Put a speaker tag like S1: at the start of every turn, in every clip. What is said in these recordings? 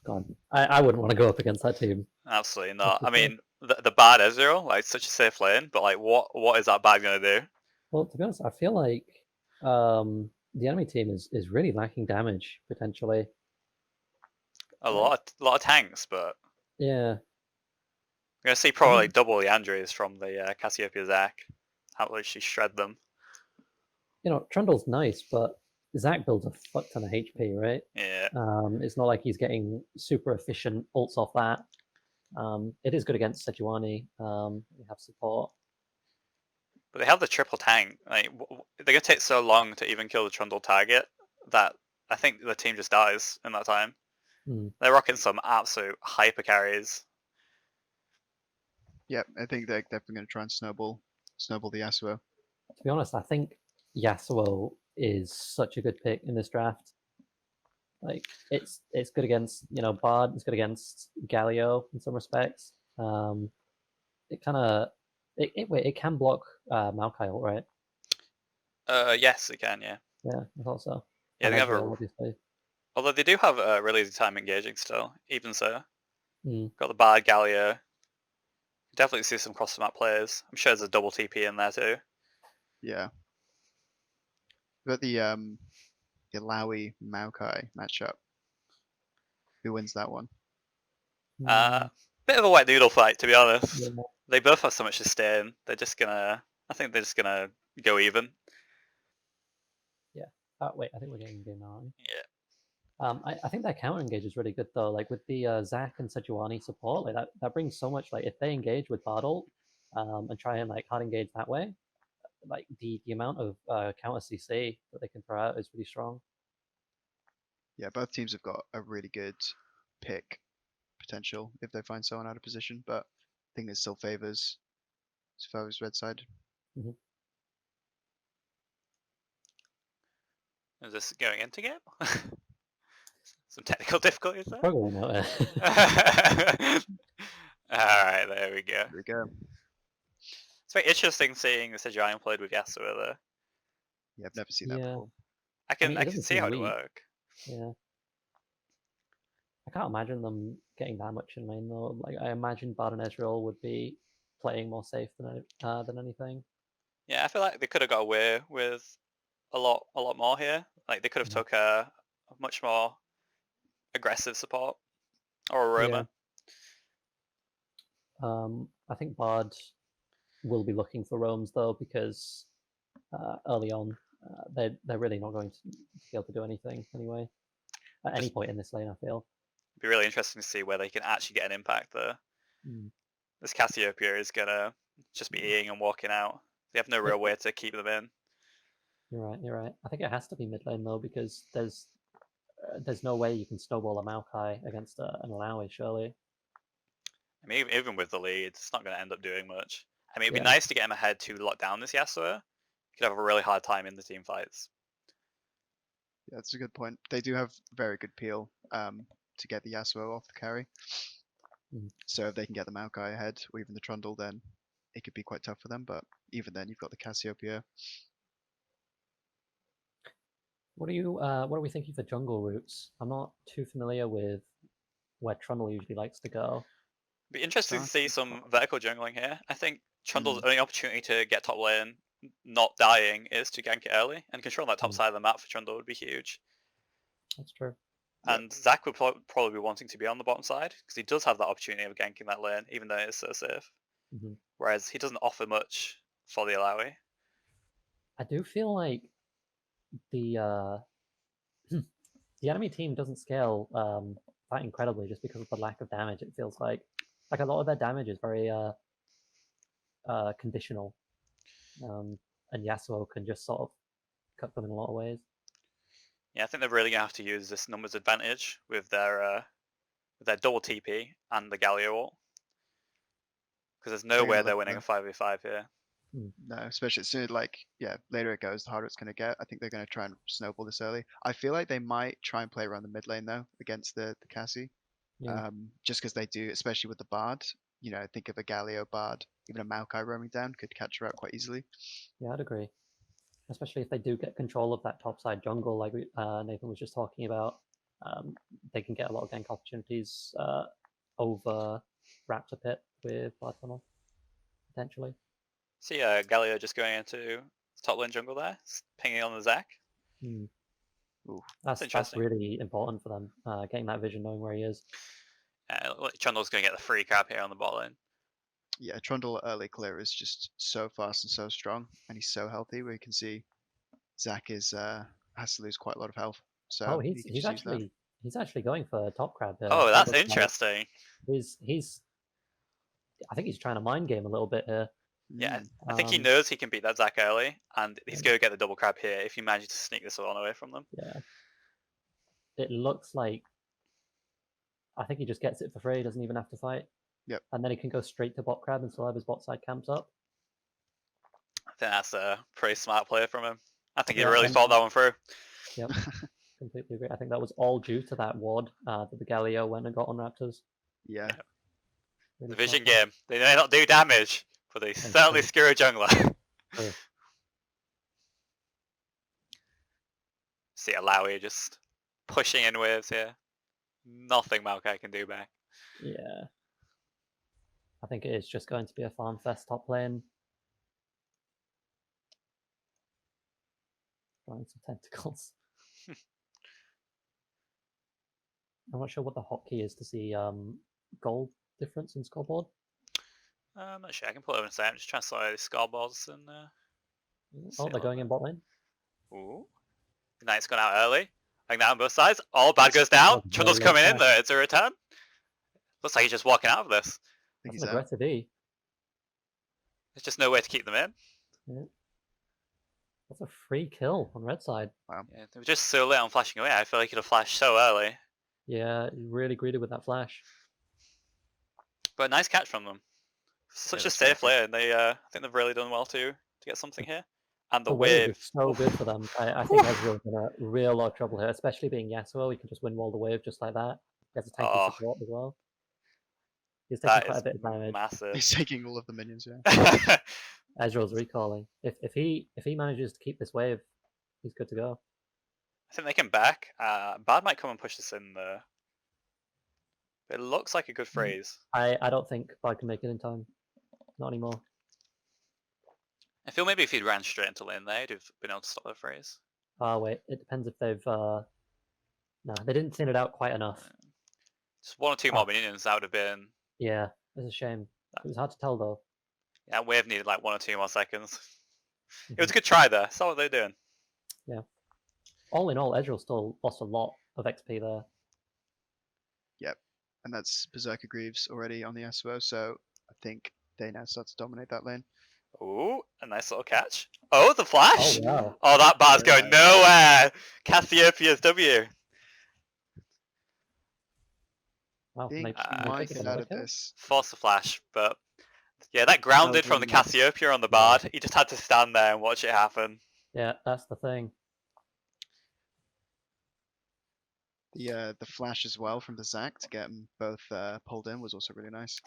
S1: God, I wouldn't want to go up against that team.
S2: Absolutely
S1: That's
S2: not.
S1: for
S2: I
S1: sure.
S2: mean, the bad Ezreal, like such a safe lane, but like, what is that bad gonna do?
S1: Well, to be honest, I feel like the enemy team is really lacking damage potentially.
S2: A
S1: Like,
S2: lot of tanks, but
S1: yeah,
S2: we're gonna see
S1: I
S2: probably
S1: mean,
S2: double the Andrews from the Cassiopeia Zac. Absolutely shred them.
S1: Trundle's nice, but Zac builds a fuck ton of HP, right?
S2: Yeah,
S1: It's not like he's getting super efficient ults off that. It is good against Sejuani. You have support.
S2: but they have the triple tank. Like, they're gonna take so long to even kill the Trundle target that I think the team just dies in that time.
S1: Hmm.
S2: They're rocking some absolute hyper carries.
S3: Yeah, I think they're definitely going to try and snowball the Yasuo.
S1: To be honest, I think Yasuo is such a good pick in this draft. Like it's good against Bard. It's good against Galio in some respects. It kind of it can block Maokai ult, right?
S2: Yes, they can. Yeah,
S1: Yeah, I thought so.
S2: yeah.
S1: And
S2: They have
S1: Ezreal,
S2: a
S1: obviously.
S2: although they do have a really easy time engaging still. Even so,
S1: Mm.
S2: got the Bard Galio. Definitely see some cross map players. I'm sure there's a double TP in there too.
S3: Yeah, but the Lowy Maokai matchup. Who wins that one?
S2: Uh,
S1: Mm.
S2: bit of a wet noodle fight, to be honest.
S1: Yeah,
S2: They both have so much to sustain. They're just gonna. I think they're just gonna go even.
S1: yeah. Wait, I think we're getting game now, aren't we?
S2: Yeah.
S1: I think that counter engage is really good though. Like with the Zac and Sejuani support, like that brings so much. Like if they engage with Bardol, and try and like hard engage that way, like the amount of counter CC that they can throw out is really strong.
S3: Yeah, both teams have got a really good pick potential if they find someone out of position, but I think it still favors red side.
S1: Mm-hmm.
S2: Is this going into game? Some technical difficulties there.
S1: Probably not.
S2: Alright, there we go.
S3: Here we go.
S2: It's very interesting seeing the Sejuani played with Yasuo there.
S3: Yeah, I've never seen that
S1: Yeah,
S3: before.
S2: I
S1: I
S2: can
S1: mean
S2: I
S1: it
S2: can
S1: doesn't
S2: see
S1: seem
S2: how it'd
S1: weak.
S2: work.
S1: Yeah, I can't imagine them getting that much in lane though. Like I imagine Bard and Ezreal would be playing more safe than anything.
S2: Yeah, I feel like they could have got away with a lot more here. Like they could have
S1: Mhm.
S2: took a much more aggressive support or a
S1: Yeah,
S2: Roma.
S1: I think Bard will be looking for roams though because early on they're really not going to be able to do anything anyway at any
S2: Just
S1: point in this lane. I feel.
S2: be really interesting to see whether he can actually get an impact there.
S1: Mm.
S2: This Cassiopeia is gonna just be eating and walking out. They have no real way to keep them in.
S1: You're right. You're right. I think it has to be mid lane though because there's no way you can snowball a Maokai against an Alawi, surely.
S2: I mean, even with the lead, it's not going to end up doing much. I mean, it'd be
S1: Yeah.
S2: nice to get him ahead to lock down this Yasuo. You could have a really hard time in the team fights.
S3: Yeah, that's a good point. They do have very good peel to get the Yasuo off the carry.
S1: Mm.
S3: So if they can get the Maokai ahead, or even the Trundle, then it could be quite tough for them. But even then, you've got the Cassiopeia.
S1: What are we thinking for jungle routes? I'm not too familiar with where Trundle usually likes to go.
S2: It'd be interesting to see some vertical jungling here. I think Trundle's only opportunity to get top lane not dying is to gank it early, and controlling that top side of the map for Trundle would be huge.
S1: That's true.
S3: Yep.
S2: And Zac would probably be wanting to be on the bottom side because he does have that opportunity of ganking that lane, even though it's so safe.
S1: Mm-hmm.
S2: Whereas he doesn't offer much for the Alawi.
S1: I do feel like the the enemy team doesn't scale that incredibly just because of the lack of damage. It feels like a lot of their damage is very conditional, and Yasuo can just sort of cut them in a lot of ways.
S2: Yeah, I think they're really gonna have to use this numbers advantage with their double TP and the Galio ult, because there's no
S3: They're
S2: way
S3: gonna
S2: they're
S3: look
S2: winning a 5v5 here.
S3: no, especially as soon like later it goes, the harder it's gonna get. I think they're gonna try and snowball this early. I feel like they might try and play around the mid lane though against the Cassie.
S1: Yeah,
S3: Just because they do, especially with the Bard. Think of a Galio Bard, even a Maokai roaming down could catch her out quite easily.
S1: yeah, I'd agree. Especially if they do get control of that topside jungle, like Nathan was just talking about. they can get a lot of gank opportunities over Raptor Pit with Blood Tunnel, potentially.
S2: See Galio just going into top lane jungle there, pinging on the Zac.
S1: Hmm.
S3: Ooh.
S1: That's
S2: interesting.
S1: really important for them, getting that vision, knowing where he is.
S2: Trundle's going to get the free crab here on the bot lane.
S3: Yeah, Trundle early clear is just so fast and so strong, and he's so healthy. We can see Zac is has to lose quite a lot of health. So
S1: Oh,
S3: he can
S1: he's
S3: just use that.
S1: actually going for top crab here.
S2: Oh,
S1: It
S2: that's
S1: looks like
S2: interesting.
S1: he's I think he's trying to mind game a little bit here.
S2: Yeah,
S3: Mm.
S2: I think he
S1: Um,
S2: knows he can beat that Zac early, and he's
S1: Yeah.
S2: going to get the double crab here if he manages to sneak this one away from them.
S1: Yeah. It looks like I think he just gets it for free, doesn't even have to fight.
S3: Yep.
S1: And then he can go straight to bot crab and still have his bot side camps up.
S2: I think that's a pretty smart play from him. I think he
S1: Yeah,
S2: really
S1: and-
S2: thought that one through.
S1: Yep. Completely agree. I think that was all due to that ward that the Galio went and got on Raptors.
S3: Yeah.
S1: Really
S2: The vision
S1: smart.
S2: game. They may not do damage, but they certainly
S1: true.
S2: skewer a jungler.
S1: True.
S2: See Alawi just pushing in waves here. Nothing Maokai can do back.
S1: Yeah. I think it is just going to be a farm fest top lane. Drawing some tentacles. I'm not sure what the hotkey is to see gold difference in scoreboard.
S2: I'm not sure. I can pull it over and say I'm just trying to sort out these scoreboards and.
S1: Oh, they're going in bot lane.
S2: Ooh. Knight's gone out early. Ignite on both sides. Oh, bad goes
S1: That's
S2: down.
S1: very
S2: Trundle's
S1: low
S2: coming in
S1: flash.
S2: there. It's a return. Looks like he's just walking out of this.
S3: I think
S1: That's
S3: he's
S1: an
S3: out.
S1: aggressive E.
S2: There's just no way to keep them in.
S1: Yeah. That's a free kill on red side.
S2: Yeah, they were just so late on flashing away. I feel like he'd have flashed so early.
S1: Yeah, really greedy with that flash.
S2: But nice catch from them. Such a
S3: that's
S2: safe
S3: very
S2: lane. They, I think they've really done well to get something here. And the
S1: The wave
S2: wave.
S1: is so good for them. I think Ezreal's in a real lot of trouble here, especially being Yasuo. He can just win wall the wave just like that. He has a tanky
S2: Oh.
S1: support as well. He's taking
S2: That
S1: quite
S2: is
S1: a bit of damage.
S2: massive.
S3: He's taking all of the minions. Yeah.
S1: Ezreal's recalling. If he manages to keep this wave, he's good to go.
S2: I think they can back. Bad might come and push this in there. But it looks like a good phrase.
S1: I don't think Bard can make it in time. Not anymore.
S2: I feel maybe if he'd ran straight into lane there, he'd have been able to stop the phrase.
S1: Oh wait, it depends if they've no, they didn't thin it out quite enough.
S2: Just one or two more minions, that would have been.
S1: Yeah, it's a shame. It was hard to tell though.
S2: Yeah, wave needed like 1 or 2 more seconds. It was a good try there. Saw what they're doing.
S1: All in all, Ezreal still lost a lot of XP there.
S3: And that's Berserker Greaves already on the SWO, so I think they now start to dominate that lane.
S2: Ooh, a nice little catch. Oh, the flash!
S1: Oh wow.
S2: Oh, that bar's
S3: Very
S2: going nowhere! Cassiopeia's W.
S1: Wow.
S3: I think
S1: maybe-
S3: he
S2: Ah,
S1: maybe
S3: might
S1: it's
S3: get
S1: another
S3: out of
S1: kill?
S3: this.
S2: Force the flash, but yeah, that grounded from the
S3: really nice.
S2: Cassiopeia on the bard. He just had to stand there and watch it happen.
S1: Yeah, that's the thing.
S3: The flash as well from the Zac to get them both pulled in was also really nice.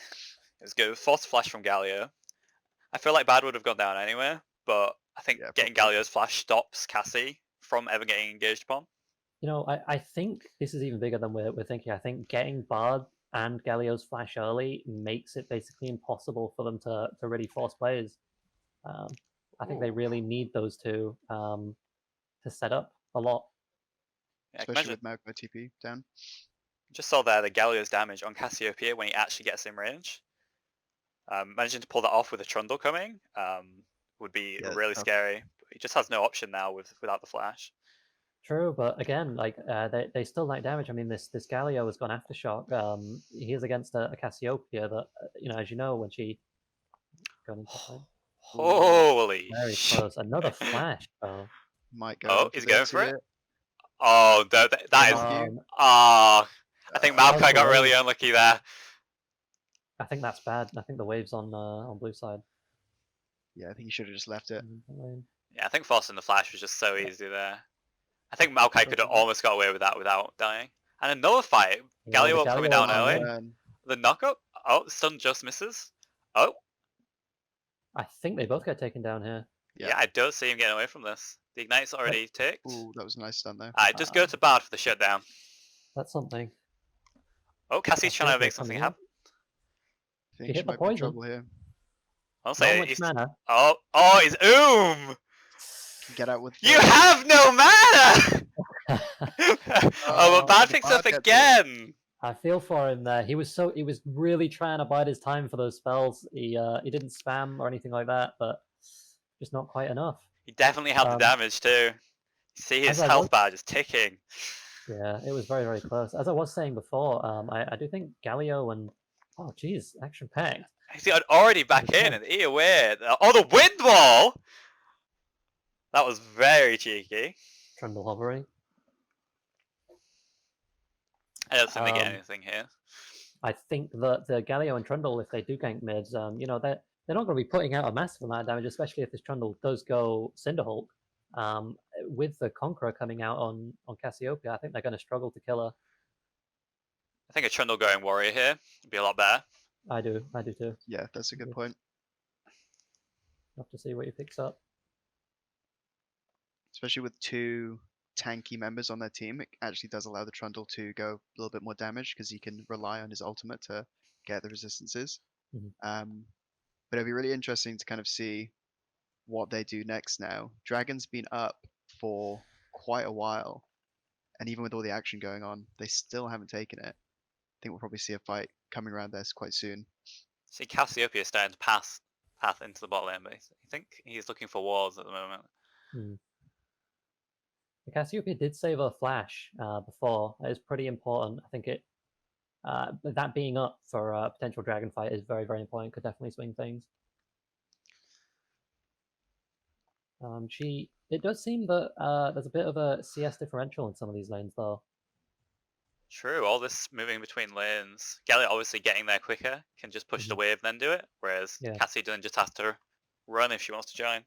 S2: It was good. Force the flash from Galio. I feel like bad would have gone down anyway, but I think
S3: Yeah,
S2: getting
S3: probably.
S2: Galio's flash stops Cassie from ever getting engaged upon.
S1: You know, I think this is even bigger than we're thinking. I think getting Bard and Galio's flash early makes it basically impossible for them to really force plays. I think they
S2: Ooh.
S1: really need those two to set up a lot.
S2: Yeah, I can
S3: Especially
S2: imagine.
S3: with Magma TP down.
S2: Just saw there the Galio's damage on Cassiopeia when he actually gets in range. Managing to pull that off with a Trundle coming would be
S3: Yeah,
S2: really
S3: tough.
S2: scary. He just has no option now without the flash.
S1: True, but again, like they still like damage. I mean, this Galio has gone aftershock. He is against a Cassiopeia that you know, as you know, when she gone into play.
S2: Holy
S1: Very
S2: sh-
S1: close. Another flash. Oh,
S3: Might go.
S2: Oh,
S3: in
S2: he's
S3: for
S2: going
S3: this
S2: for it?
S3: here.
S2: Oh, that is.
S3: Matthew.
S2: Ah, I think
S1: How's
S2: Maokai
S1: the
S2: got really
S1: wave?
S2: unlucky there.
S1: I think that's bad. I think the wave's on blue side.
S3: Yeah, I think he should have just left it.
S2: Yeah, I think forcing the flash was just so easy there. I think Maokai could have almost got away with that without dying. And another fight.
S1: Yeah,
S2: Galio
S1: the
S2: coming
S1: Galio
S2: down
S1: on
S2: early.
S1: lane.
S3: And
S2: The knockup. Oh, stun just misses. Oh,
S1: I think they both get taken down here.
S3: Yeah.
S2: yeah, I don't see him getting away from this. The ignite's already ticked.
S3: ooh, that was a nice stun there.
S2: Just go to Bard for the shutdown.
S1: That's something.
S2: Oh, Cassie's trying to
S1: Cassiopeia
S2: make something
S1: coming in.
S2: happen.
S3: I think
S1: hit
S3: she
S1: the
S3: might be in
S1: poison.
S3: trouble here.
S2: I'll
S1: Not
S2: say
S1: much
S2: he's...
S1: mana.
S2: Oh, it's
S3: Can get out with.
S2: You have no mana! Oh, but Bard
S3: the
S2: picks up
S3: Bard gets it.
S2: again!
S1: I feel for him there. He was really trying to bide his time for those spells. He didn't spam or anything like that, but just not quite enough.
S2: He definitely had the
S1: Um,
S2: damage too. You see his
S1: as I
S2: health
S1: was-
S2: bar just ticking.
S1: Yeah, it was very, very close. As I was saying before, I do think Galio and oh geez, action packed.
S2: See, I'd already back in and eat away. Oh, the wind wall! That was very cheeky.
S1: Trundle hovering.
S2: I don't think they get
S1: Um,
S2: anything here.
S1: I think that the Galio and Trundle, if they do gank mids, you know, they're not going to be putting out a massive amount of damage, especially if this Trundle does go Cinderhulk. With the Conqueror coming out on Cassiopeia, I think they're going to struggle to kill her.
S2: I think a Trundle going warrior here would be a lot better.
S1: I do too.
S3: Yeah, that's a good point.
S1: Have to see what he picks up.
S3: Especially with 2 tanky members on their team, it actually does allow the Trundle to go a little bit more damage because he can rely on his ultimate to get the resistances.
S1: Mhm.
S3: But it'll be really interesting to kind of see what they do next now. Dragon's been up for quite a while, and even with all the action going on, they still haven't taken it. I think we'll probably see a fight coming around this quite soon.
S2: See, Cassiopeia is starting to path into the bot lane base. I think he's looking for walls at the moment.
S1: The Cassiopeia did save a flash before. It is pretty important. I think that being up for a potential dragon fight is very, very important. Could definitely swing things. It does seem that there's a bit of a CS differential in some of these lanes, though.
S2: True, all this moving between lanes. Galliot obviously getting there quicker, can just push the wave then do it, whereas
S1: Yeah.
S2: Cassie doesn't just have to run if she wants to join.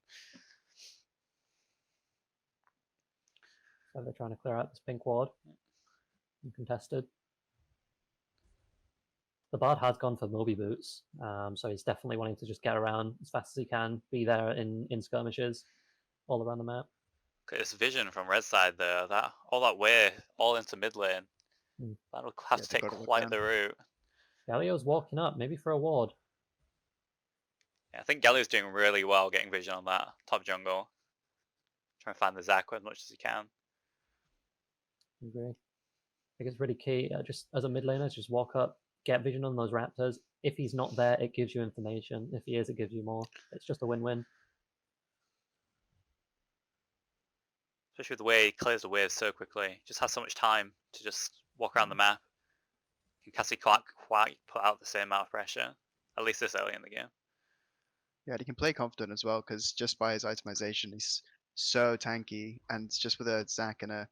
S1: So they're trying to clear out this pink ward. Uncontested. The Bard has gone for Moby Boots, so he's definitely wanting to just get around as fast as he can, be there in skirmishes all around the map.
S2: Look at this vision from red side there, all that way, all into mid lane.
S1: Hmm.
S2: That'll have
S3: Yeah,
S2: to
S3: they've
S2: take
S3: gotta look
S2: quite
S3: down.
S2: the route.
S1: Galio's walking up, maybe for a ward.
S2: Yeah, I think Galio's doing really well getting vision on that top jungle. Trying to find the Zaku as much as he can.
S1: I agree. I think it's really key, just as a mid laner, just walk up, get vision on those raptors. If he's not there, it gives you information. If he is, it gives you more. It's just a win-win.
S2: Especially with the way he clears the wave so quickly. Just has so much time to just walk around the map. And Cassie can't quite put out the same amount of pressure, at least this early in the game.
S3: Yeah, and he can play confident as well because just by his itemization, he's so tanky, and just with a Zac and a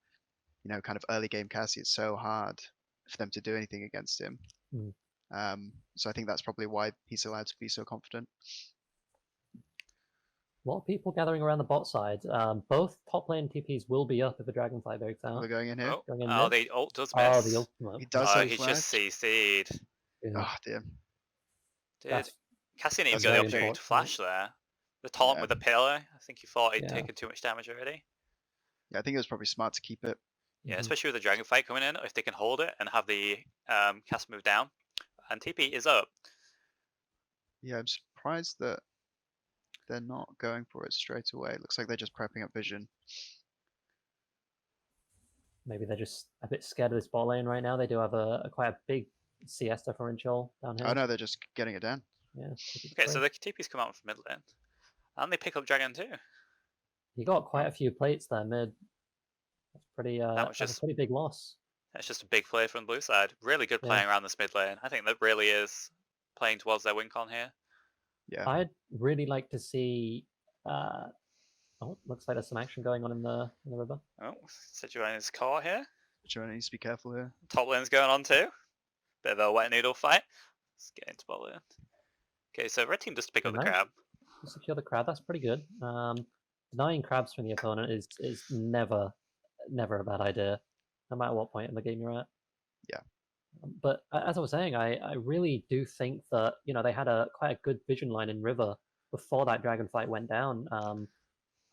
S3: kind of early game Cassie, it's so hard for them to do anything against him. So I think that's probably why he's allowed to be so confident.
S1: A lot of people gathering around the bot side. Both top lane TPs will be up if a dragonfly breaks out.
S3: We're going in here.
S1: Going in
S2: Oh,
S1: mid.
S2: the ult does
S1: Oh,
S2: miss.
S1: the ultimate.
S3: He does
S2: Oh,
S3: have
S2: he's
S3: flash.
S2: just CC'd.
S1: Yeah.
S3: Oh dear.
S2: Dude,
S1: That's-
S2: Cassie didn't even
S1: that's
S2: get the
S1: very
S2: opportunity to
S1: important.
S2: flash there. The taunt
S3: Yeah.
S2: with the pillar, I think he thought he'd
S1: Yeah.
S2: taken too much damage already.
S3: Yeah, I think it was probably smart to keep it.
S2: Yeah,
S1: Mhm.
S2: especially with the dragon fight coming in, if they can hold it and have the cast move down. And TP is up.
S3: Yeah, I'm surprised that they're not going for it straight away. It looks like they're just prepping up vision.
S1: Maybe they're just a bit scared of this bot lane right now. They do have a quite a big CS differential down here.
S3: Oh no, they're just getting it down.
S1: Yeah.
S2: Okay, so the TP's come out from mid lane. And they pick up dragon too.
S1: You got quite a few plates there mid. That's pretty.
S2: was
S1: That's
S2: just-
S1: a pretty big loss.
S2: That's just a big play from the blue side. Really good
S1: Yeah.
S2: playing around this mid lane. I think that really is playing towards their win con here.
S3: Yeah.
S1: I'd really like to see. Oh, looks like there's some action going on in the river.
S2: Oh, Sejuani's caught here.
S3: Joanna needs to be careful here.
S2: Top lane's going on too. Bit of a wet noodle fight. Let's get into bot lane. Okay, so red team just pick up the
S1: Nice.
S2: crab.
S1: Secure the crab. That's pretty good. Denying crabs from the opponent is never a bad idea, no matter what point in the game you're at.
S3: Yeah.
S1: But as I was saying, I really do think that they had quite a good vision line in river before that dragon fight went down.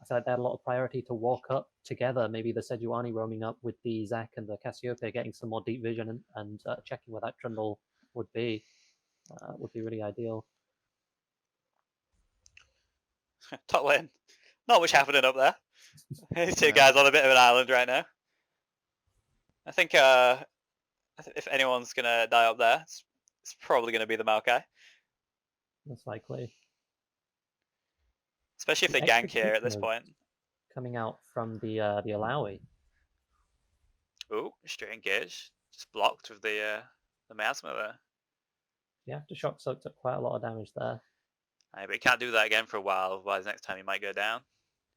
S1: I feel like they had a lot of priority to walk up together. Maybe the Sejuani roaming up with the Zac and the Cassiopeia, getting some more deep vision and checking where that Trundle would be really ideal.
S2: Top lane. Not much happening up there. These two
S3: Yeah.
S2: guys on a bit of an island right now. I think if anyone's gonna die up there, it's probably gonna be the Maokai.
S1: Most likely.
S2: Especially if
S1: The
S2: they gank here at this
S1: execution
S2: point.
S1: coming out from the Alawi.
S2: Ooh, straight engage. Just blocked with the miasma there.
S1: Yeah, Aftershock soaked up quite a lot of damage there.
S2: But he can't do that again for a while, otherwise next time he might go down.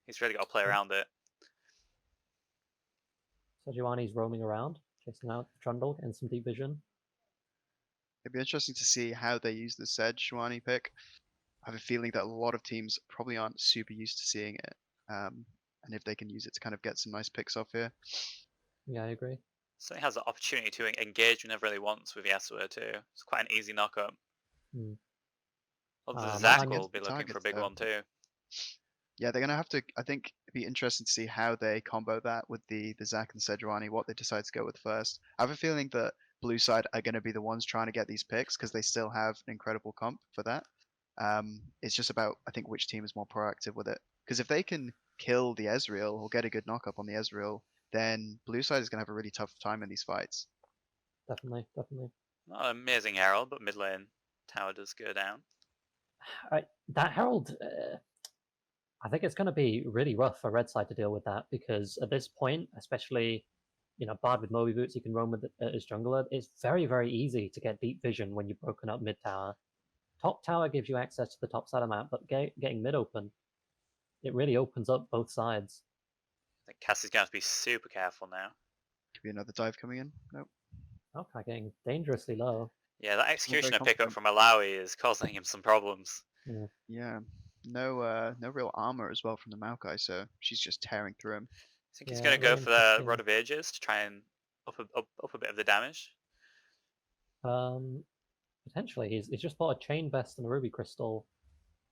S2: He's really got to play around it.
S1: Sejuani's roaming around, chasing out Trundle, getting some deep vision.
S3: It'd be interesting to see how they use the Sejuani pick. I have a feeling that a lot of teams probably aren't super used to seeing it. And if they can use it to kind of get some nice picks off here.
S1: Yeah, I agree.
S2: So he has the opportunity to engage whenever he wants with Yasuo too. It's quite an easy knock-up. Well, the Zac will be looking for a big one too.
S3: Yeah, they're going to have to, I think, be interesting to see how they combo that with the Zac and Sejuani, what they decide to go with first. I have a feeling that blue side are going to be the ones trying to get these picks because they still have an incredible comp for that. It's just about, I think, which team is more proactive with it. Because if they can kill the Ezreal or get a good knock-up on the Ezreal, then blue side is going to have a really tough time in these fights.
S1: Definitely.
S2: Not an amazing Herald, but mid lane tower does go down.
S1: That Herald, I think it's going to be really rough for red side to deal with that because at this point, especially, Bard with Moby Boots, you can roam with it as jungler. It's very, very easy to get deep vision when you've broken up mid tower. Top tower gives you access to the top side of the map, but getting mid open, it really opens up both sides.
S2: I think Cassie's going to have to be super careful now.
S3: Could be another dive coming in. Nope.
S1: Okay, getting dangerously low.
S2: Yeah, that executioner pickup from Alawi is causing him some problems.
S3: Yeah. No real armor as well from the Maokai, so she's just tearing through him.
S2: I think he's going to go for the Rod of Ages to try and up a bit of the damage.
S1: Potentially, he's just bought a chain vest and a ruby crystal.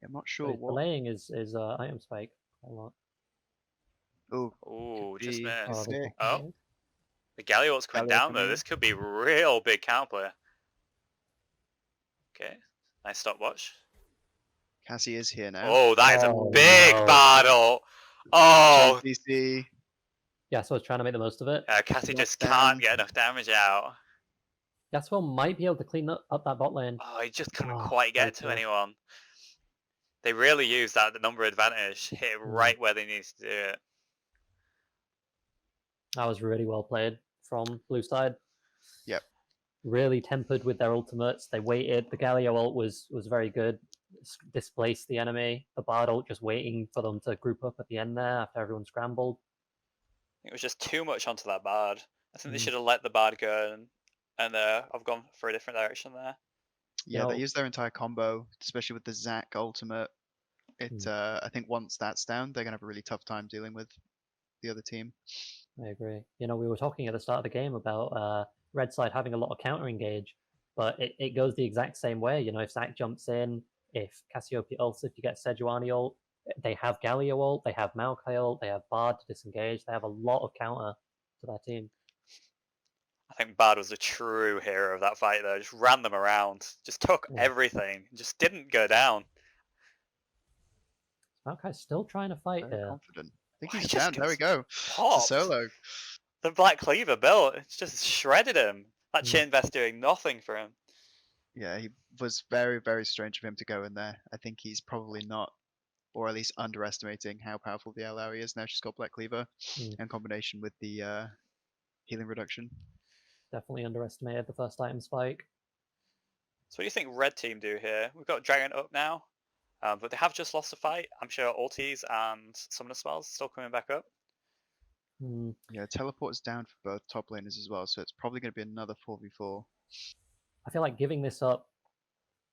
S3: I'm not sure
S1: what. Delaying is item spike a lot.
S2: Ooh, just missed.
S3: Oh,
S2: the Galliot's coming down though. This could be real big counterplay. Okay, nice stopwatch.
S3: Cassie is here now.
S2: Oh, that is a big battle. Oh,
S3: DC.
S1: Yeah, so it's trying to make the most of it.
S2: Cassie just can't get enough damage out.
S1: Yasuo might be able to clean up that bot lane.
S2: Oh, he just couldn't quite get to anyone. They really used that number advantage, hit it right where they needed to do it.
S1: That was really well played from blue side.
S3: Yep.
S1: Really tempered with their ultimates. They waited. The Galio ult was very good. Displaced the enemy. The Bard ult just waiting for them to group up at the end there after everyone scrambled.
S2: It was just too much onto that Bard. I think they should have let the Bard go and I've gone for a different direction there.
S3: Yeah, they used their entire combo, especially with the Zac ultimate. I think once that's down, they're gonna have a really tough time dealing with the other team.
S1: I agree. We were talking at the start of the game about red side having a lot of counter engage, but it goes the exact same way. If Zac jumps in, if Cassiopeia ults, if you get Sejuani ult, they have Galio ult, they have Maokai ult, they have Bard to disengage. They have a lot of counter to their team.
S2: I think Bard was a true hero of that fight though. Just ran them around, just took everything, just didn't go down.
S1: Maokai's still trying to fight here.
S3: Confident. I think he's down. There we go.
S2: Popped.
S3: Solo.
S2: The Black Cleaver built. It's just shredded him. That chain vest doing nothing for him.
S3: Yeah, he was very, very strange of him to go in there. I think he's probably not, or at least underestimating how powerful the Alawi is. Now she's got Black Cleaver in combination with the healing reduction.
S1: Definitely underestimated the first item spike.
S2: So what do you think red team do here? We've got Dragon up now, but they have just lost a fight. I'm sure ultis and summoner spells still coming back up.
S3: Yeah, teleport is down for both top laners as well, so it's probably going to be another 4v4.
S1: I feel like giving this up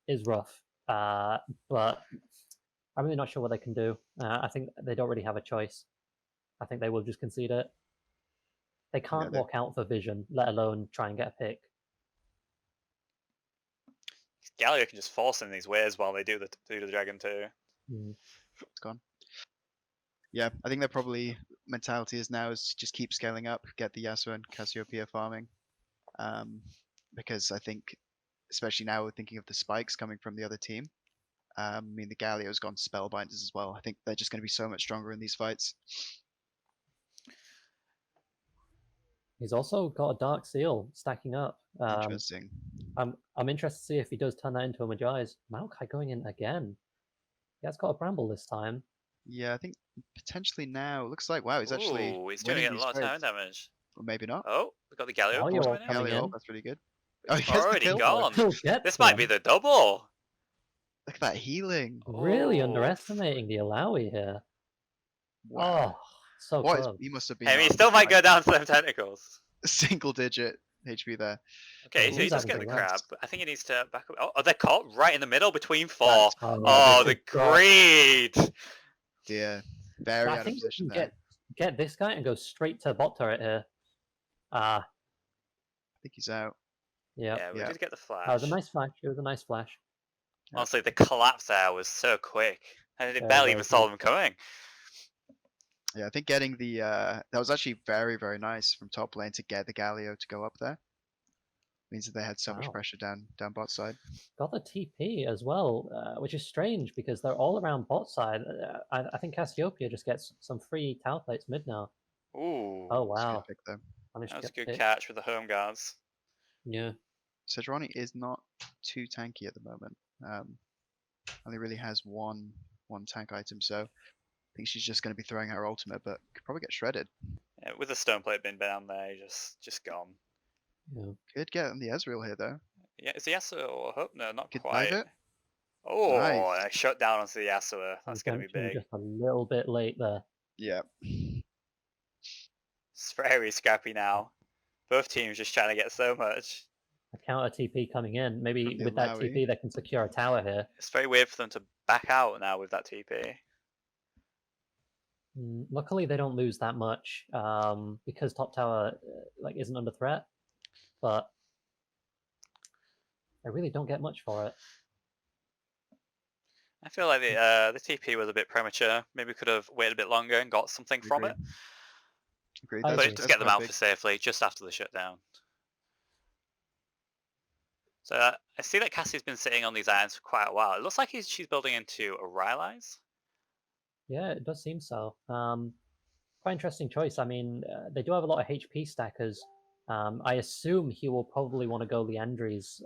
S1: is rough, but I'm really not sure what they can do. I think they don't really have a choice. I think they will just concede it. They can't walk out for vision, let alone try and get a pick.
S2: Galio can just force in these waves while they do the dragon too.
S3: It's gone. Yeah, I think they're probably mentality is now is just keep scaling up, get the Yasuo and Cassiopeia farming. Because I think, especially now we're thinking of the spikes coming from the other team. I mean, the Galio's gone spellbinders as well. I think they're just going to be so much stronger in these fights.
S1: He's also got a Dark Seal stacking up.
S3: Interesting.
S1: I'm interested to see if he does turn that into a Magi's. Maokai going in again. He has got a Bramble this time.
S3: Yeah, I think potentially now looks like wow, he's actually
S2: Ooh, he's doing
S3: winning
S2: a
S3: these
S2: lot of tower
S3: fights.
S2: damage.
S3: Or maybe not.
S2: Oh, we got the Galio
S1: Oh,
S2: coming
S1: you're
S2: in.
S1: all coming
S3: Galio,
S1: in.
S3: that's really good. Oh, he gets the
S2: Already
S3: kill.
S2: gone.
S1: Still gets
S2: This might be
S1: him.
S2: the double.
S3: Look at that healing.
S1: Really
S2: Oh.
S1: underestimating the Alawi here.
S3: Wow.
S1: Oh, so
S3: What is,
S1: close.
S3: he must have been
S2: I mean, he
S3: on,
S2: still might
S3: like,
S2: go down to them tentacles.
S3: single digit HP there.
S2: Okay,
S1: Yeah,
S2: so he
S1: he's
S2: does
S1: having
S2: get the
S1: to rest.
S2: crab, but I think he needs to back up. Oh, they're caught right in the middle between four.
S3: That's-
S2: Oh,
S1: this
S2: the
S1: is God.
S2: greed!
S3: Dear. Very
S1: I
S3: out of
S1: think we
S3: position
S1: can
S3: there.
S1: get this guy and go straight to bot turret here.
S3: I think he's out.
S1: Yeah.
S2: Yeah, we
S3: Yeah.
S2: did get the flash.
S1: That was a nice flash. It was a nice flash.
S2: Honestly, the collapse there was so quick. And it
S1: Very,
S2: barely
S1: very
S2: even saw
S1: quick.
S2: them coming.
S3: Yeah, I think getting the that was actually very, very nice from top lane to get the Galio to go up there. Means that they had so much
S1: Wow.
S3: pressure down bot side.
S1: Got the TP as well, which is strange because they're all around bot side. I think Cassiopeia just gets some free tower plates mid now.
S2: Ooh.
S1: Oh
S3: It's a good
S1: wow.
S3: pick though.
S1: Managed
S2: That
S1: to
S2: was a
S1: get
S2: good
S1: picked.
S2: catch with the home guards.
S1: Yeah.
S3: Sejuani is not too tanky at the moment. Only really has one tank item, so I think she's just going to be throwing her ultimate, but could probably get shredded.
S2: Yeah, with the stone plate being down there, just gone.
S1: Yeah.
S3: Could get on the Ezreal here though.
S2: Yeah, is the Yasuo or hope? No, not
S3: Could
S2: quite.
S3: dive it.
S2: Oh,
S3: Nice.
S2: and a shut down onto the Yasuo. That's going to be
S1: Redemption
S2: big.
S1: just a little bit late there.
S3: Yeah.
S2: It's very scrappy now. Both teams just trying to get so much.
S1: A counter TP coming in. Maybe
S3: From the
S1: with that
S3: Alawi.
S1: TP they can secure a tower here.
S2: It's very weird for them to back out now with that TP.
S1: Luckily they don't lose that much because top tower like isn't under threat, but they really don't get much for it.
S2: I feel like the TP was a bit premature. Maybe we could have waited a bit longer and got something from it.
S3: Agreed.
S1: I
S3: That's,
S2: But
S1: agree.
S2: it does
S3: that's
S2: get them
S3: quite
S2: out
S3: big.
S2: for safely just after the shutdown. So I see that Cassie's been sitting on these irons for quite a while. It looks like she's building into a Rylai's.
S1: Yeah, it does seem so. Quite interesting choice. I mean, they do have a lot of HP stackers. I assume he will probably want to go Leandri's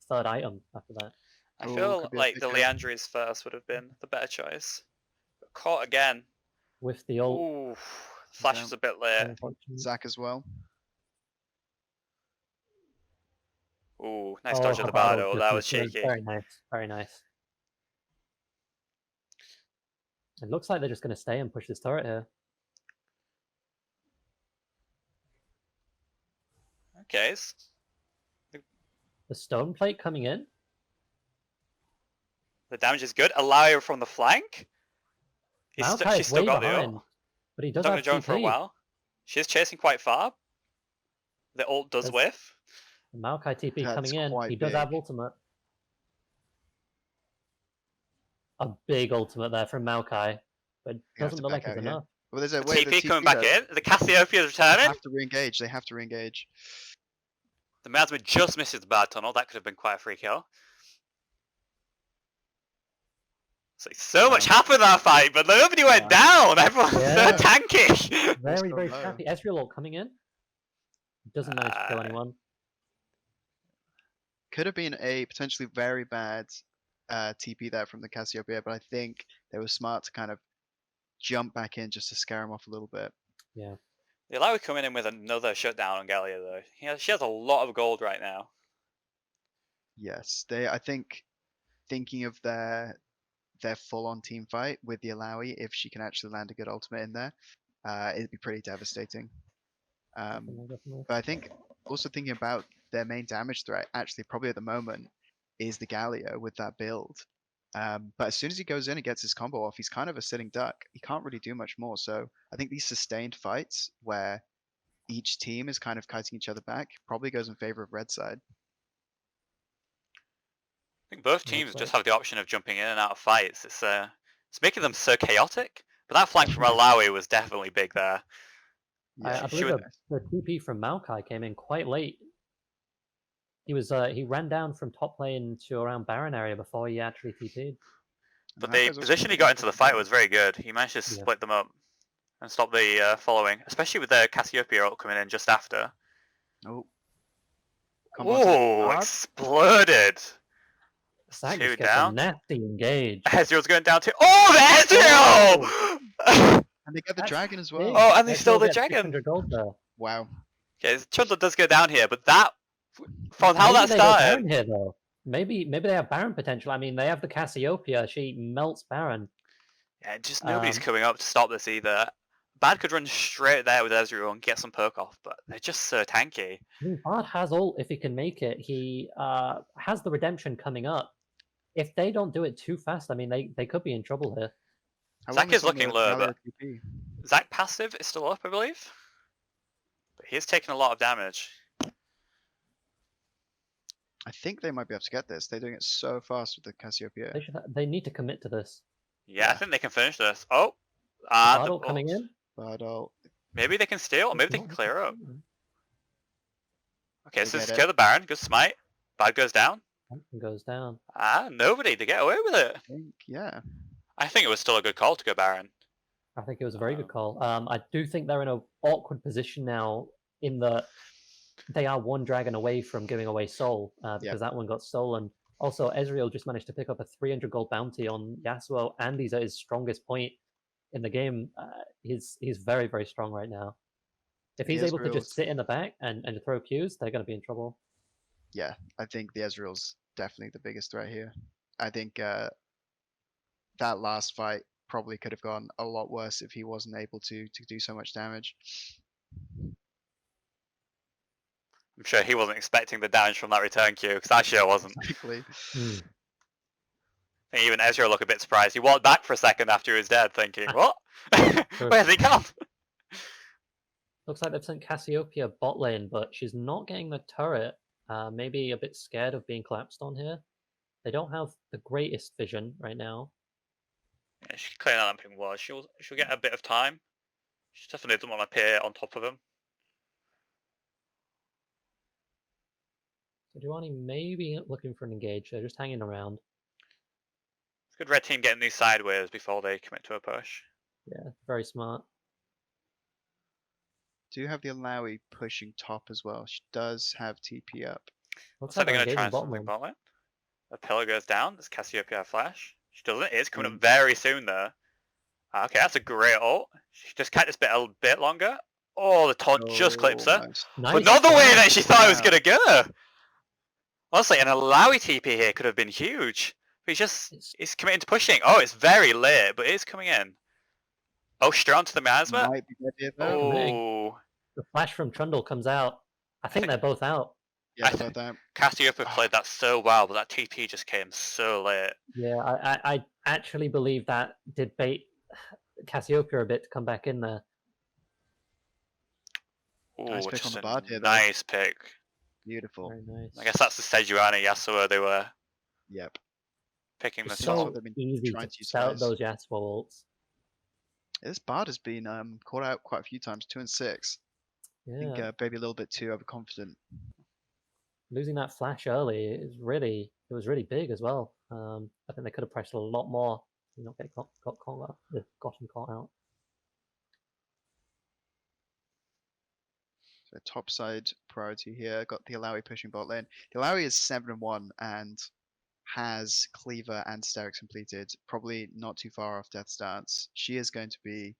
S1: third item after that.
S2: I
S3: Ooh,
S2: feel
S3: could be a
S2: like the
S3: picker.
S2: Leandri's first would have been the better choice. But caught again.
S1: With the ult,
S2: Ooh, flash is a bit late.
S1: unfortunately.
S3: Zach as well.
S2: Ooh, nice
S1: Oh,
S2: dodge of the
S1: Habano
S2: Bardo.
S1: just
S2: That was
S1: missed.
S2: shaky.
S1: Very nice, very nice. It looks like they're just going to stay and push this turret here.
S2: Okay.
S1: The stone plate coming in.
S2: The damage is good. Allow from the flank.
S1: Maokai
S2: She's
S1: is
S2: still
S1: way
S2: got the
S1: behind,
S2: ult.
S1: but he
S2: She's
S1: does
S2: not
S1: have
S2: going to join for a
S1: TP.
S2: while. She's chasing quite far. The ult does
S1: There's-
S2: whiff.
S1: The Maokai TP
S3: That's
S1: coming in.
S3: quite
S1: He does have
S3: big.
S1: ultimate. A big ultimate there from Maokai, but it
S3: You have
S1: doesn't
S3: to
S1: look like
S3: back
S1: it's
S3: out here.
S1: enough.
S3: Well, there's a
S2: The
S3: way.
S2: TP coming back in. The Cassiopeia is
S3: They
S2: returning.
S3: have to re-engage. They have to re-engage.
S2: The Miasma just misses the bad tunnel. That could have been quite a free kill. So much happened in that fight, but nobody went down. Everyone's
S1: Yeah.
S2: so tanky.
S1: Very,
S3: so
S1: very
S3: low.
S1: scrappy. Ezreal ult coming in. Doesn't manage to kill anyone.
S3: Could have been a potentially very bad TP there from the Cassiopeia, but I think they were smart to kind of jump back in just to scare him off a little bit.
S1: Yeah.
S2: The Alawi coming in with another shutdown on Gallia though. She has a lot of gold right now.
S3: Yes, I think thinking of their full-on team fight with the Alawi, if she can actually land a good ultimate in there, it'd be pretty devastating.
S1: Definitely.
S3: But I think also thinking about their main damage threat, actually probably at the moment, is the Galio with that build. But as soon as he goes in and gets his combo off, he's kind of a sitting duck. He can't really do much more. So I think these sustained fights where each team is kind of kiting each other back probably goes in favor of red side.
S2: I think both
S1: Yeah,
S2: teams
S1: that's
S2: just
S1: right.
S2: have the option of jumping in and out of fights. It's making them so chaotic. But that flank from Alawi was definitely big there.
S3: Yeah,
S1: I
S2: she
S1: believe
S2: would-
S1: the TP from Maokai came in quite late. He ran down from top lane to around Baron area before he actually TP'd.
S2: But
S3: and
S2: the
S3: Maokai's also
S2: position he
S3: pretty
S2: got into the fight
S3: good.
S2: was very good. He managed to
S1: Yeah.
S2: split them up and stop the following, especially with the Cassiopeia ult coming in just after.
S3: Oh. Combo onto the
S2: Oh,
S3: guard.
S2: exploded!
S1: Zach
S2: Two
S1: just gets a
S2: down.
S1: nasty engage.
S2: Ezreal's going down to. Oh, the Ezreal!
S3: And they get the
S1: That's
S3: dragon as
S1: big.
S3: well.
S2: Oh, and they
S1: Ezreal
S2: stole the
S1: gets
S2: dragon.
S1: 600 gold there.
S3: Wow.
S2: Okay, Trundle does go down here, but that from how
S1: Maybe
S2: that
S1: they go
S2: started.
S1: Baron here though. Maybe they have Baron potential. I mean, they have the Cassiopeia. She melts Baron.
S2: Yeah, just nobody's
S1: Um,
S2: coming up to stop this either. Bad could run straight there with Ezreal and get some perk off, but they're just so tanky.
S1: I mean, Bard has ult if he can make it. He has the redemption coming up. If they don't do it too fast, I mean, they could be in trouble here.
S3: How
S2: Zach
S3: long
S2: is
S3: on
S2: looking
S3: the
S2: low,
S3: Galio
S2: but
S3: TP?
S2: Zach passive is still up, I believe. But he is taking a lot of damage.
S3: I think they might be able to get this. They're doing it so fast with the Cassiopeia.
S1: They need to commit to this.
S2: Yeah, I
S3: Yeah.
S2: think they can finish this. Oh,
S1: Bard
S2: the
S1: ult coming in.
S3: But
S2: Maybe they can steal, or maybe they can
S1: Not-
S2: clear up. Okay,
S3: They
S2: so
S3: get
S2: secure the Baron. Good smite. Bad goes down.
S1: Something goes down.
S2: Ah, nobody to get away with it.
S3: I think, yeah.
S2: I think it was still a good call to go Baron.
S1: I think it was a very good call. I do think they're in an awkward position now in that they are one dragon away from giving away Soul because that one got stolen. Also, Ezreal just managed to pick up a 300 gold bounty on Yasuo, and he's at his strongest point in the game. He's very, very strong right now. If he's able to just
S3: Ezreal's-
S1: sit in the back and throw Qs, they're going to be in trouble.
S3: Yeah, I think the Ezreal's definitely the biggest threat here. I think that last fight probably could have gone a lot worse if he wasn't able to do so much damage.
S2: I'm sure he wasn't expecting the damage from that return queue, because I sure wasn't.
S3: Exactly.
S2: I think even Ezreal looked a bit surprised. He walked back for a second after he was dead, thinking, what? Where's he gone?
S1: Looks like they've sent Cassiopeia bot lane, but she's not getting the turret. Maybe a bit scared of being collapsed on here. They don't have the greatest vision right now.
S2: Yeah, she can clear that ping ward. She'll get a bit of time. She definitely doesn't want to appear on top of him.
S1: So Giovanni maybe looking for an engage. They're just hanging around.
S2: It's good red team getting these sideways before they commit to a push.
S1: Yeah, very smart.
S3: Do have the Alawi pushing top as well. She does have TP up.
S1: Looks
S2: So
S1: like
S2: they're
S1: they're
S2: going to try
S1: engaging bottom
S2: something
S1: lane.
S2: bot lane. The pillar goes down. Does Cassiopeia flash? She doesn't. It is coming
S3: Mm.
S2: up very soon though. Okay, that's a great ult. She just kept this bit a bit longer. Oh, the taunt just clips her.
S3: Almost.
S1: Nice
S2: But not the way
S1: flash.
S2: that she thought it was
S3: Wow.
S2: going to go. Honestly, an Alawi TP here could have been huge. But he's committing to pushing. Oh, it's very late, but it is coming in. Oh, straight onto the miasma.
S3: Might be good here though.
S2: Oh,
S1: The flash from Trundle comes out. I think they're both out.
S3: Yeah,
S2: I
S3: about that.
S2: Cassiopeia played that so well, but that TP just came so late.
S1: Yeah, I actually believe that did bait Cassiopeia a bit to come back in there.
S2: Ooh,
S3: Nice pick
S2: just
S3: on the
S2: a
S3: board here, though.
S2: nice pick.
S3: Beautiful.
S1: Very nice.
S2: I guess that's the Sejuani Yasuo they were
S3: Yep.
S2: picking
S1: It's
S2: this
S3: so-
S2: up.
S1: so
S3: they've been
S1: easy
S3: trying
S1: to
S3: to
S1: sell
S3: utilize.
S1: those Yasuo ults.
S3: This Bard has been caught out quite a few times, 2 and 6. I
S1: Yeah,
S3: think maybe a little bit too overconfident.
S1: losing that flash early is really big as well. I think they could have pressed a lot more. You know, gotten caught out.
S3: So top side priority here. Got the Alawi pushing bot lane. The Alawi is 7-1 and has Cleaver and Sterix completed. Probably not too far off Death Stance. She is going to be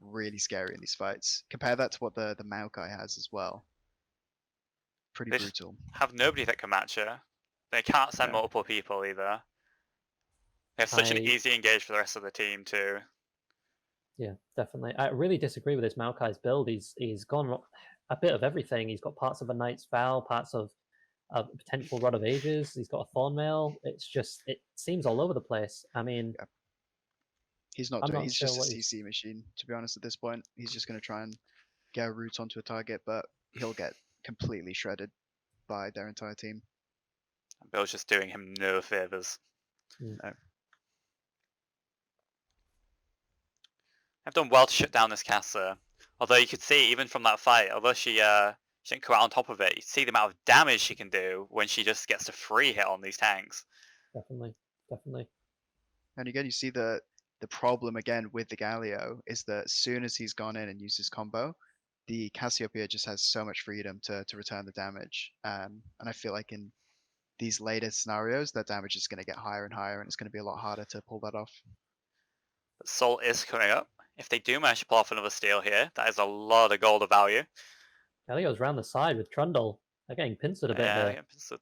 S3: really scary in these fights. Compare that to what the Maokai has as well. Pretty
S2: They just-
S3: brutal.
S2: Have nobody that can match her. They can't send
S3: Yeah.
S2: multiple people either. They have such an
S1: I-
S2: easy engage for the rest of the team too.
S1: Yeah, definitely. I really disagree with this Maokai's build. He's gone a bit of everything. He's got parts of a Knight's Vow, parts of a potential Rod of Ages. He's got a Thornmail. It seems all over the place. I mean,
S3: He's not
S1: I'm
S3: doing.
S1: not
S3: He's
S1: sure
S3: just a
S1: what he's-
S3: CC machine, to be honest. At this point, he's just going to try and get a route onto a target, but he'll get completely shredded by their entire team.
S2: Bill's just doing him no favors.
S3: No.
S2: I've done well to shut down this caster. Although you could see even from that fight, although she didn't come out on top of it, you see the amount of damage she can do when she just gets a free hit on these tanks.
S1: Definitely, definitely.
S3: And again, you see the problem again with the Galio is that as soon as he's gone in and used his combo, the Cassiopeia just has so much freedom to return the damage. And I feel like in these later scenarios, that damage is going to get higher and higher, and it's going to be a lot harder to pull that off.
S2: But Soul is coming up. If they do manage to pull off another steal here, that is a lot of gold of value.
S1: Galio's round the side with Trundle. They're getting pincered a bit
S2: Yeah,
S1: here.
S3: Think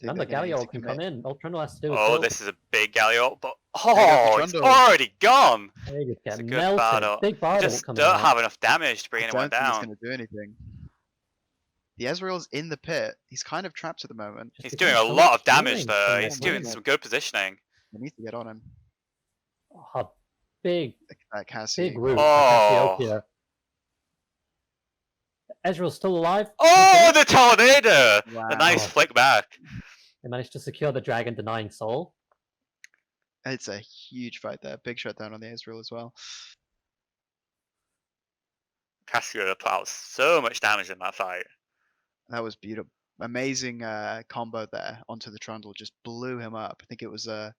S1: Remember,
S3: they're gonna need
S1: Galio
S3: to
S1: can
S3: commit.
S1: come in. All Trundle has to do is
S2: Oh,
S1: kill.
S2: this is a big Galio, but
S3: There goes
S2: oh,
S3: the
S2: it's
S3: Trundle.
S2: already gone.
S1: They just
S2: It's
S1: get
S2: a good
S1: melted.
S2: battle.
S1: Big
S2: You
S1: Bard
S2: just
S1: coming
S2: don't
S1: out.
S2: have enough damage to bring
S3: I
S2: anyone
S3: don't think it's
S2: down.
S3: going to do anything. The Ezreal's in the pit. He's kind of trapped at the moment.
S1: Just
S2: He's
S1: because
S2: doing a
S1: so
S2: lot
S1: much
S2: of damage
S1: healing
S2: though.
S1: from
S2: He's
S1: their
S2: doing
S1: team.
S2: some good positioning.
S3: We need to get on him.
S1: A big,
S3: That Cassie.
S1: big root.
S2: Oh.
S1: Cassiopeia. Ezreal's still alive.
S2: Oh, the tornado!
S3: Wow.
S2: A nice flick back.
S1: They managed to secure the dragon, denying soul.
S3: It's a huge fight there. Big shutdown on the Ezreal as well.
S2: Cassio put out so much damage in that fight.
S3: That was beautiful. Amazing combo there onto the Trundle. Just blew him up. I think it was a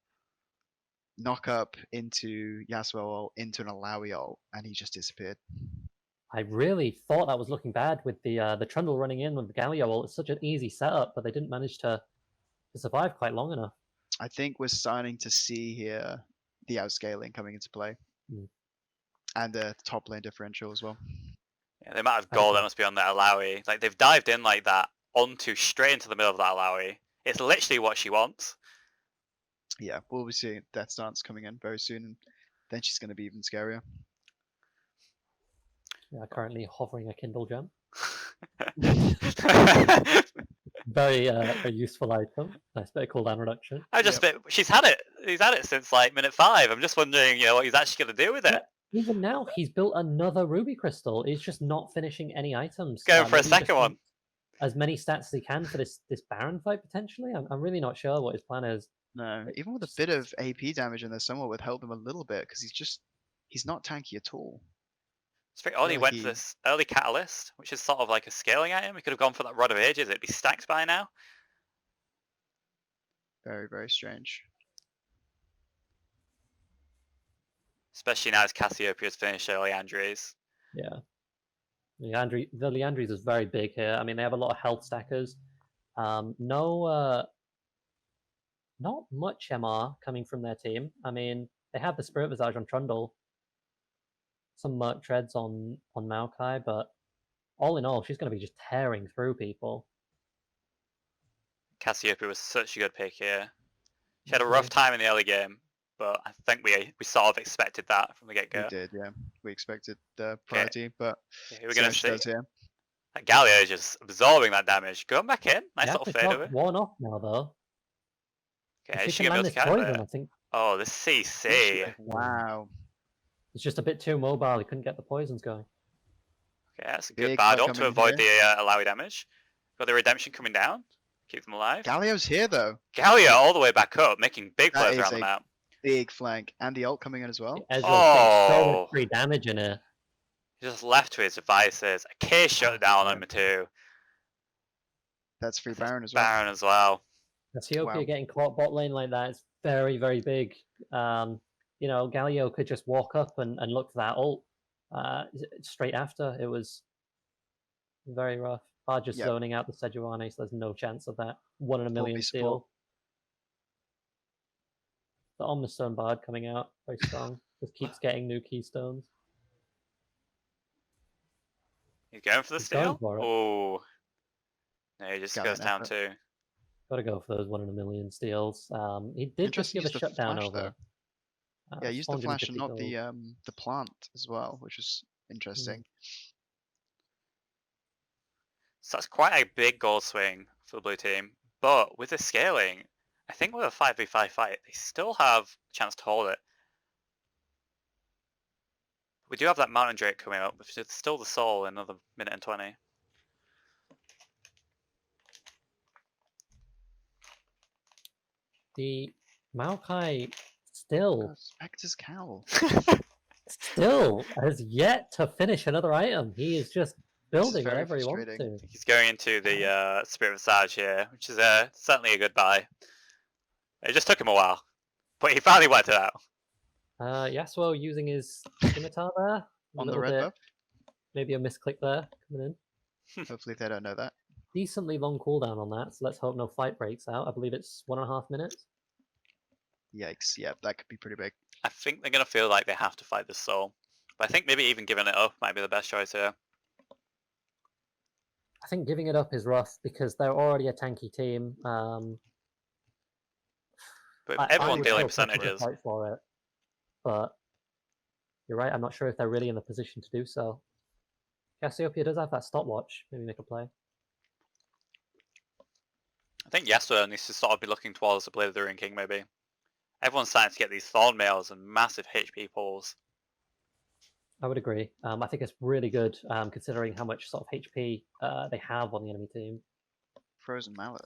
S3: knock up into Yasuo ult, into an Alawi ult, and he just disappeared.
S1: I really thought that was looking bad with the Trundle running in with the Galio ult. It's such an easy setup, but they didn't manage to survive quite long enough.
S3: I think we're starting to see here the outscaling coming into play.
S1: Mm.
S3: And the top lane differential as well.
S2: Yeah, the amount of
S1: I
S2: gold
S1: agree.
S2: that must be on that Alawi. Like they've dived in like that straight into the middle of that Alawi. It's literally what she wants.
S3: Yeah, we'll be seeing Death Dance coming in very soon. And then she's going to be even scarier.
S1: Yeah, currently hovering a Kindle gem.
S2: I
S1: Very a useful item. Nice bit of cooldown reduction.
S2: he's had it. He's had it since like minute 5. I'm just wondering, what he's actually going to do with it.
S1: Even now, he's built another ruby crystal. He's just not finishing any items.
S2: Going for a
S1: Maybe he just
S2: second one.
S1: wants as many stats as he can for this Baron fight potentially. I'm really not sure what his plan is.
S3: No, even with a bit of AP damage in there somewhere would help him a little bit because he's not tanky at all.
S2: It's very odd he
S3: like
S2: went
S3: he-
S2: for this early Catalyst, which is sort of like a scaling item. He could have gone for that Rod of Ages. It'd be stacked by now.
S3: Very, very strange.
S2: Especially now as Cassiopeia's finished early Andres.
S1: Yeah. The Leandries is very big here. I mean, they have a lot of health stackers. Not much MR coming from their team. I mean, they have the Spirit Visage on Trundle. Some Merc Treads on Maokai, but all in all, she's going to be just tearing through people.
S2: Cassiopeia was such a good pick here. She had a rough time in the early game, but I think we sort of expected that from the get-go.
S3: We did, yeah. We expected the priority, but
S2: Here we're
S3: see
S2: going
S3: how
S2: to
S3: she
S2: see.
S3: does here.
S2: That Galio is just absorbing that damage. Going back in. Nice
S1: Yeah,
S2: little
S1: the
S2: fade
S1: top
S2: away.
S1: one off now, though.
S2: Okay,
S1: If
S2: is
S1: she
S2: she
S1: can
S2: going to
S1: land
S2: be able
S1: this
S2: to counter
S1: poison,
S2: it?
S1: I think
S2: Oh, this CC.
S3: Wow.
S1: it's just a bit too mobile. He couldn't get the poisons going.
S2: Okay, that's a good
S3: Big
S2: bad
S3: fight
S2: ult to
S3: coming in
S2: avoid the Alawi damage. Got the redemption coming down. Keep them alive.
S3: Galio's here though.
S2: Galio all the way back up, making big
S3: That
S2: plays
S3: is
S2: around the
S3: a
S2: map.
S3: Big flank. And the ult coming in as well.
S1: Ezreal's getting so
S2: Oh.
S1: much free damage in here.
S2: Just left to his devices. A K shut down
S3: yeah.
S2: number 2.
S3: That's free Baron as well.
S2: Baron as well.
S1: Cassiopeia
S3: Wow.
S1: getting caught bot lane like that is very, very big. Galio could just walk up and look for that ult straight after. It was very rough. Bard just
S3: Yep.
S1: zoning out the Sejuani, so there's no chance of that 1 in a million
S3: support.
S1: steal. The Omnistone Bard coming out, very strong. Just keeps getting new keystones.
S2: He's going for the
S1: He's going
S2: steal.
S1: for it.
S2: Oh. No, he just
S3: Got
S2: goes
S3: an
S2: down
S3: effort.
S2: too.
S1: Got to go for those 1 in a million steals. He did just
S3: Interesting
S1: give a
S3: use the
S1: shutdown
S3: flash,
S1: over.
S3: though. Yeah, use the flash and not
S1: 450 gold.
S3: the plant as well, which was interesting.
S2: So that's quite a big goal swing for the blue team. But with the scaling, I think with a 5v5 fight, they still have a chance to hold it. We do have that Mountain Drake coming up, which is still the soul in another minute and 20.
S1: The Maokai still
S3: Oh, Spectre's Cowl.
S1: still has yet to finish another item. He is just building
S3: very
S1: whatever he wants to.
S3: frustrating.
S2: He's going into the Spirit Visage here, which is certainly a good buy. It just took him a while, but he finally worked it out.
S1: Yasuo using his scimitar there. A
S3: On the
S1: little
S3: red
S1: bit,
S3: buff.
S1: maybe a misclick there coming in.
S3: Hopefully they don't know that.
S1: Decently long cooldown on that, so let's hope no fight breaks out. I believe it's 1.5 minutes.
S3: Yikes. Yeah, that could be pretty big.
S2: I think they're going to feel like they have to fight this soul. But I think maybe even giving it up might be the best choice here.
S1: I think giving it up is rough because they're already a tanky team.
S2: But
S1: I
S2: everyone
S1: would
S2: dealing
S1: still push them to
S2: percentages.
S1: fight for it, but you're right. I'm not sure if they're really in the position to do so. Cassiopeia does have that stopwatch. Maybe make a play.
S2: I think Yasuo needs to sort of be looking towards the Blade of the Ruined King maybe. Everyone's starting to get these Thorn Mails and massive HP pulls.
S1: I would agree. I think it's really good considering how much sort of HP they have on the enemy team.
S3: Frozen Mallet.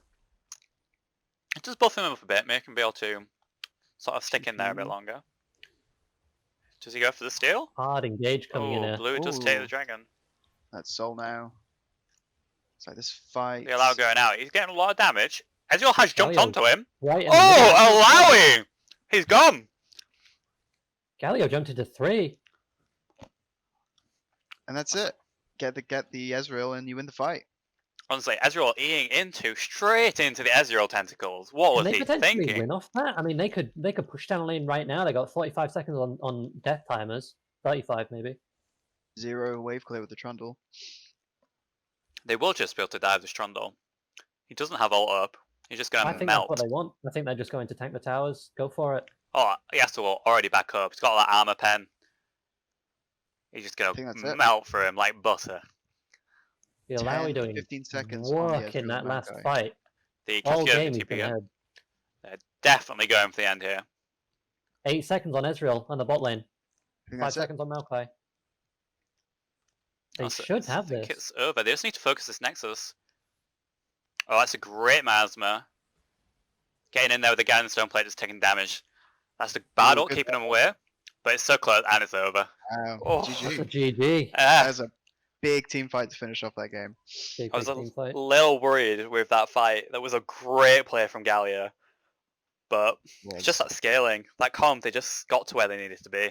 S2: Just buff him up a bit, make him be able to sort of stick in there a bit longer. Does he go for the steal?
S1: Hard engage coming in
S2: Oh,
S1: here.
S2: blue does take
S3: Ooh.
S2: the dragon.
S3: That's Soul now. It's like this fight.
S2: They allow going out. He's getting a lot of damage. Ezreal has jumped
S1: Galio
S2: onto him.
S1: Right in the middle.
S2: Oh, allowing! He's gone!
S1: Galio jumped into 3.
S3: And that's it. Get the Ezreal and you win the fight.
S2: Honestly, Ezreal eating straight into the Ezreal tentacles. What was
S1: Can they
S2: he
S1: potentially
S2: thinking?
S1: win off that? I mean, they could push down lane right now. They got 45 seconds on death timers. 35 maybe.
S3: 0 wave clear with the Trundle.
S2: They will just be able to dive the Strondel. He doesn't have ult up. He's just
S1: I
S2: going to
S1: think
S2: melt.
S1: that's what they want. I think they're just going to tank the towers. Go for it.
S2: Oh, Yasuo already back up. He's got that armor pen. He's just going
S3: think that's
S2: to
S3: it.
S2: melt through him like butter.
S1: The Alawi
S3: 10,
S1: doing
S3: 15 seconds on the
S1: work in
S3: Ezreal
S1: that last
S3: Maokai.
S1: fight.
S2: The
S1: All
S2: Cassiopeia
S1: game he's been
S2: TP.
S1: ahead.
S2: They're definitely going for the end here.
S1: 8 seconds on Ezreal on the bot lane.
S3: I think
S1: 5
S3: that's it.
S1: seconds on Maokai. They
S2: Also,
S1: should have
S2: I think
S1: this.
S2: it's over. They just need to focus this Nexus. Oh, that's a great miasma. Getting in there with the guy in the stone plate just taking damage. That's the bad
S3: Ooh,
S2: ult
S3: good
S2: keeping him away. But it's so close and it's over.
S3: Wow.
S2: Oh,
S1: That's a
S3: GG.
S1: GG.
S3: That's a big team fight to finish off that game.
S1: Big,
S2: I was
S1: big
S2: a
S1: team fight.
S2: little worried with that fight. That was a great play from Galio. But
S3: Was.
S2: it's just that scaling. That comp, they just got to where they needed to be.